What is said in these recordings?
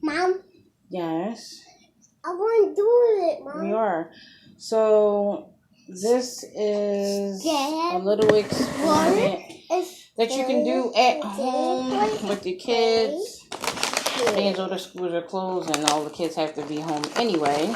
Mom? Yes. I want to do it, Mom. We are. So this is a little experiment that you can do at home with your kids. Means all the schools are closed and all the kids have to be home anyway.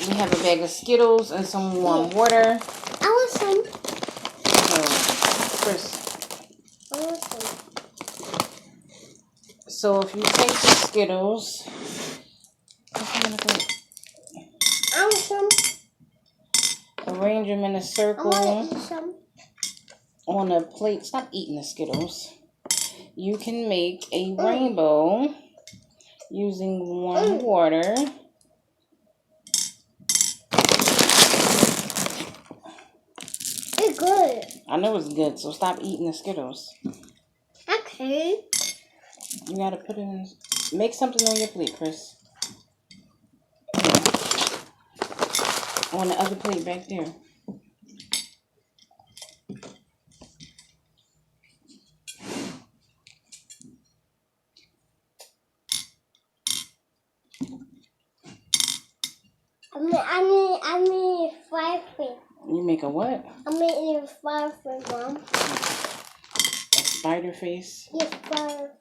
We have a bag of Skittles and some warm water. I want some. So, Chris. I want some. So if you take the Skittles, I want some. Arrange them in a circle on a plate. Stop eating the Skittles. You can make a rainbow using warm water. It's good. I know it's good, so stop eating the Skittles. Okay. You gotta put it in. Make something on your plate, Chris. On the other plate back there. I mean firefish. You make a what? I made a firefish, Mom. A spider face? Yes, fire.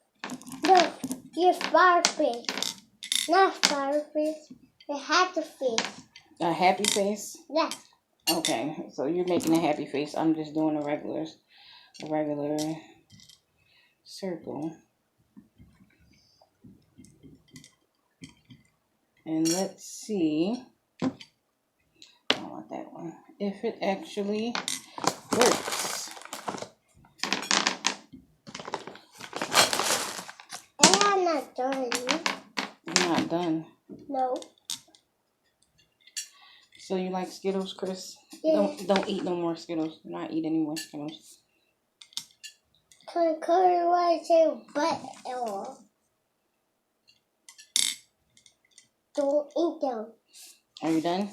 No, yes, firefish. Not firefish. A happy face. A happy face? Yes. Okay, so you're making a happy face. I'm just doing a regular circle. And let's see. I don't want that one. If it actually works. And I'm not done. You're not done. No. So you like Skittles, Chris? Yeah. Don't eat no more Skittles. Do not eat any more Skittles. Cause I say butt or don't eat them. Are you done?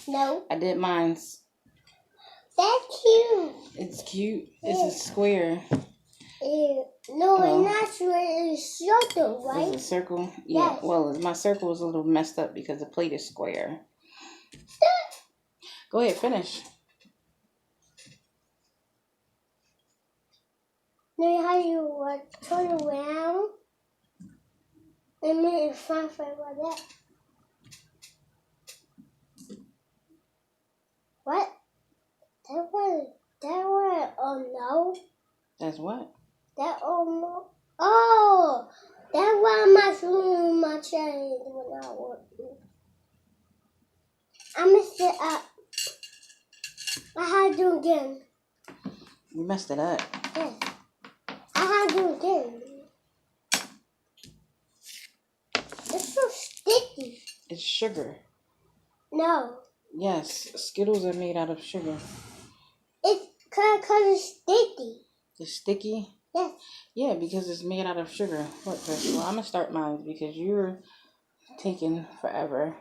No. I did mine's. That's cute. It's cute. It's a square. No, it's not square. It's circle, right? It's a circle? Yeah. Yes. Well, my circle is a little messed up because the plate is square. Go ahead, finish. Now how you turn around and make it fun for like that. What? That one, oh no. That's what? That almost, oh, that one my room, my chair is not working. I messed it up. I had to do again. You messed it up. Yes. I had to do again. It's so sticky. It's sugar. No. Yes, Skittles are made out of sugar. It's because it's sticky. It's sticky? Yes. Yeah, because it's made out of sugar. Look, Chris, well, I'm going to start mine because you're taking forever.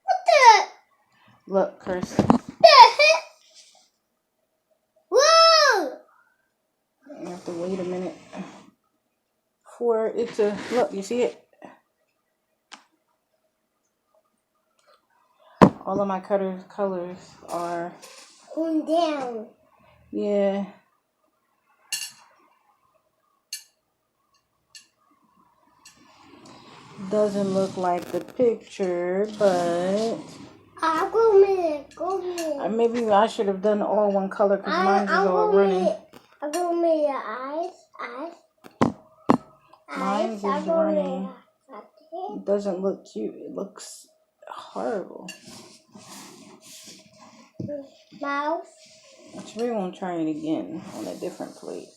What the? Look, Chris. The heck? Whoa! You have to wait a minute for it to, look, you see it? All of my colors are going down. Yeah. Doesn't look like the picture, but I'll go make maybe I should have done all one color because mine is all running. I'll go make your eyes. Mine is running. It doesn't look cute. It looks horrible. Mouth. So we're going to try it again on a different plate.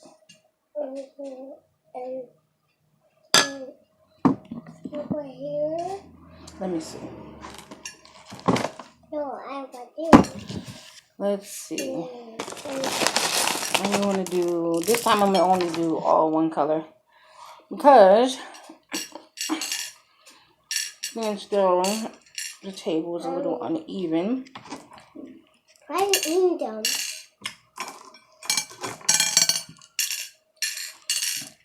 Over here. Let me see. No, I got this. Let's see. I'm going to do, this time I'm going to only do all one color. Because, being still, the table is a little uneven. Try to eat them.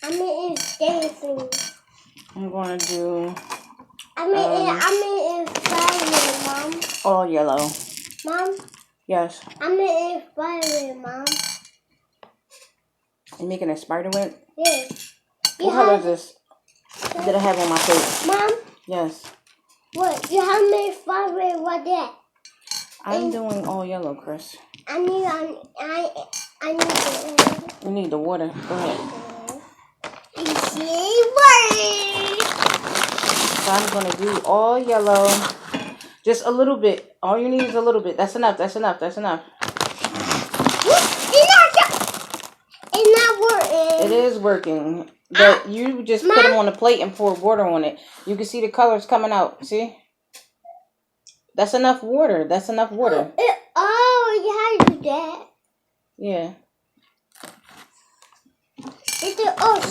I mean, it's dancing. I'm going to do... I mean, it's fire, Mom. all yellow. Mom? Yes. I mean, it's fire, Mom. You making a spider web? Yes. What color is this that I have on my plate? Mom? Yes. What? You have made fire like that? I'm doing all yellow, Chris. I need the... You need the water. Go ahead. So I'm going to do all yellow. Just a little bit. All you need is a little bit. That's enough. That's enough. That's enough. It's not working. It is working. But you just put them on the plate and pour water on it. You can see the colors coming out. See? That's enough water. That's enough water. Oh, you had to do that. Yeah.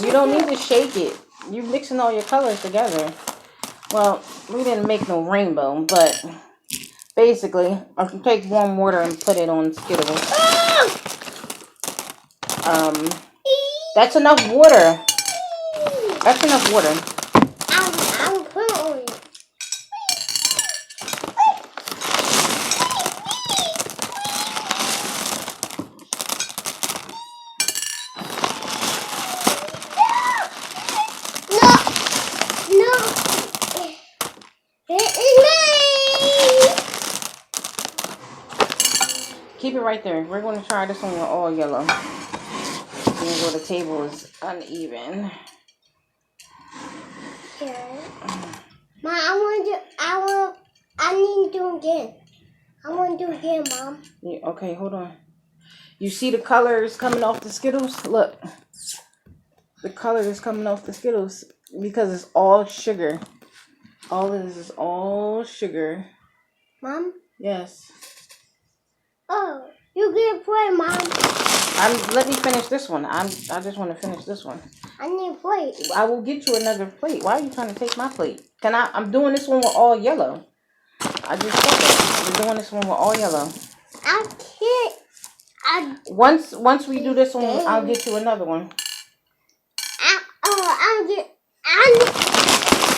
You don't need to shake it. You're mixing all your colors together. Well, we didn't make no rainbow, but basically, I can take warm water and put it on Skittles. That's enough water. That's enough water. I'll put it on it. Keep it right there. We're going to try this one with all yellow. Even though the table is uneven. Here. Mom, I need to do it again. I want to do it again, Mom. Yeah, okay, hold on. You see the colors coming off the Skittles? Look. The color is coming off the Skittles because it's all sugar. All of this is all sugar. Mom? Yes. Oh, you get a plate, Mom. Let me finish this one. I just want to finish this one. I need a plate. I will get you another plate. Why are you trying to take my plate? I'm doing this one with all yellow. I just said it. We're doing this one with all yellow. I can't. Once we do this one, I'll get you another one.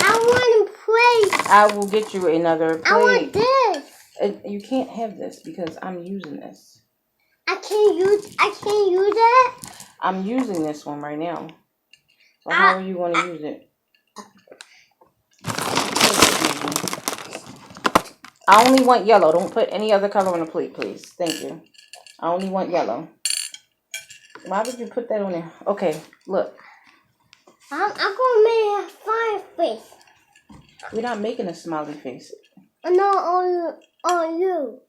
I want a plate. I will get you another plate. I want this. You can't have this because I'm using this. I can't use that. I'm using this one right now. So how are you going to use it? I only want yellow. Don't put any other color on the plate, please. Thank you. I only want yellow. Why would you put that on there? Okay, look. I'm going to make a fire face. We're not making a smiley face. No, on you.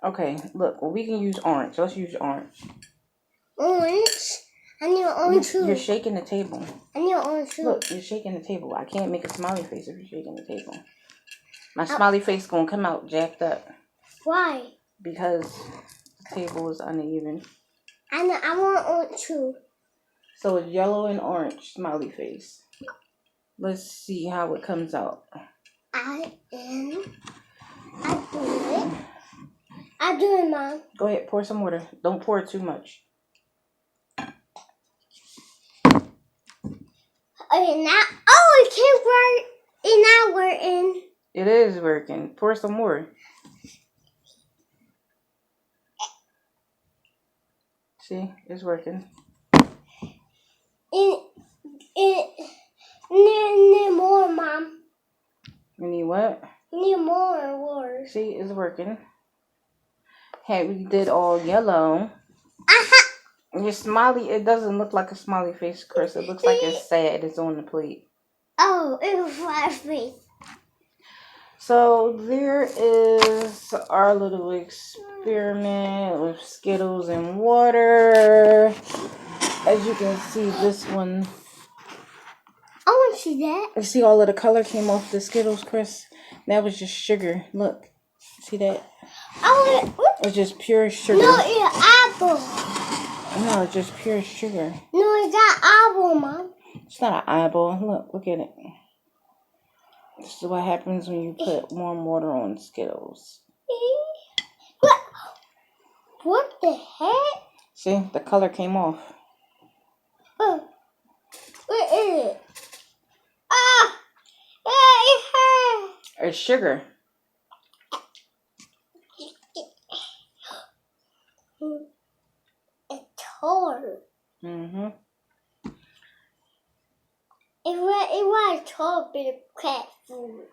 Okay, look. Well, we can use orange. Let's use orange. Orange? I need orange too. You're shaking the table. I need orange too. Look, you're shaking the table. I can't make a smiley face if you're shaking the table. My smiley face gonna come out jacked up. Why? Because the table is uneven. I want orange too. So it's yellow and orange smiley face. Let's see how it comes out. I do it. I do it, Mom. Go ahead, pour some water. Don't pour too much. Okay, now. Oh, it can't work. It's not working. It is working. Pour some more. See, it's working. It need more, Mom. You need what? Need more water. See, it's working. Hey, we did all yellow. Your smiley, it doesn't look like a smiley face, Chris. It looks like it's sad. It's on the plate. Oh, it was fire face. So there is our little experiment with Skittles and water. As you can see, this one. I want to see that. You see all of the color came off the Skittles, Chris? That was just sugar. Look. See that? It's just pure sugar. No, it's apple. No, it's just pure sugar. No, it's got apple, Mom. It's not an eyeball. Look at it. This is what happens when you put warm water on Skittles. What the heck? See, the color came off. It's It's sugar. It's hard. Mm-hmm. It was hard bit of cat food.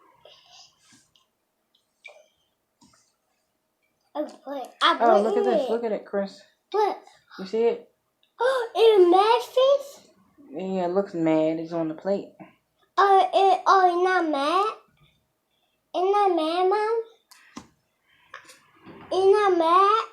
Oh, look at this. Look at it, Chris. What? You see it? Oh, it's a mad face? Yeah, it looks mad. It's on the plate. It's not mad? It's not mad, Mom? It's not mad?